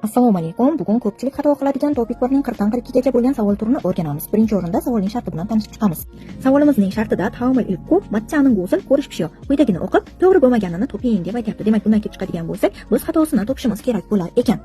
Assalomu alaykum. Bugun ko'pchilik xato qiladigan topiklarning 40 dan 42gacha bo'lgan savol turini o'rganamiz. Birinchi o'rinda savolning sharti bilan tanishib chiqamiz. Savolimizning shartida taomil ilku matchaning g'usul ko'rish pishiyo. Quyidagini o'qib, to'g'ri bo'lmaganini toping deb aytyapti. Demak, bundan kelib chiqadigan bo'lsak, biz xatosini topishimiz kerak bo'lar ekan.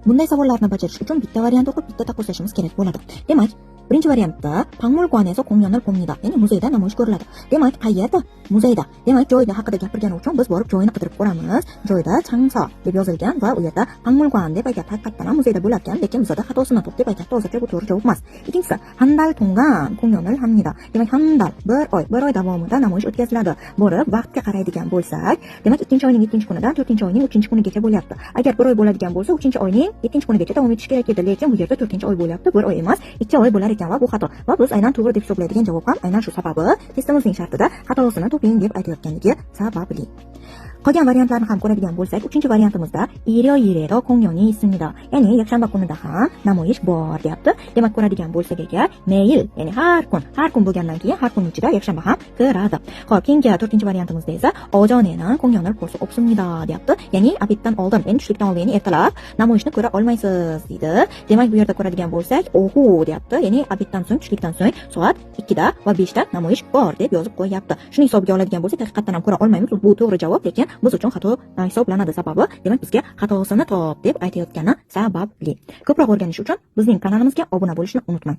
Bunday savollarni bajarish uchun bitta variant o'qib, bitta taqqoslashimiz kerak bo'ladi. Demak, birinchi variantda 박물관에서 공연을 봅니다. Ya'ni muzeyda namoyish ko'riladi. Demak, qayerda? Muzeyda. Demak, joyni haqida gapirgani uchun biz borib joyini qidirib ko'ramiz. Joyda Changsa deb yozilgan va u yerda 박물관 deb aytyapti. Haqiqatan ham muzeyda bo'larkan, lekin bizda xatosini top deb aytyapti. Hozircha bu to'g'ri javob emas. Ikkinchisi, 한 달 동안 공연을 합니다. Demak, 한 달, bir oy davomida namoyish o'tkaziladi. Borib vaqtga qaraydigan bo'lsak, demak, ikkinchi oyning 2-kunidan 4-oyning 3-kunigacha bo'lyapti. Agar bir oy bo'ladigan bo'lsa, 3-oyning 7-kunigacha davom etishi kerak edi, lekin bu yerda 4-oy bo'lyapti, bir oy emas, 2 oy bo'lar ekan va bu xato. Va biz aynan to'g'ri deb hisoblaydigan javob ham aynan shu sababi testimizning shartida xatosini toping deb aytayotganligi sababli. Qolgan variantlarni ham ko'radigan bo'lsak, 3-variantimizda 일요일에도 공연이 있습니다. Ya'ni yakshanba kunida ham namoyish bor deyapti. Demak, ko'radigan bo'lsak agar 매일, ya'ni har kun bo'lgandan keyin har kun ichida yakshanba ham kiradi. Xo'p, keyingi 4-variantimizda esa ojone는 공연을 볼 수 없습니다 deyapti. Ya'ni obeddan oldin, ya'ni tushlikdan oldin, ya'ni ertalab namoyishni ko'ra olmaysiz deydi. Demak, bu yerda ko'radigan bo'lsak, ohu deyapti. Ya'ni obeddan so'ng, tushlikdan so'ng soat 2da va 5da namoyish bor deb yozib qo'yapti. Shuni hisobga oladigan bo'lsak, haqiqatan ham ko'ra olmaymiz. Bu to'g'ri javob, lekin biz uchun xato hisoblanadi. Sababi, demak, bizga xatosini top deb aytayotgani sababli. Ko'proq o'rganish uchun bizning kanalimizga obuna bo'lishni unutmang.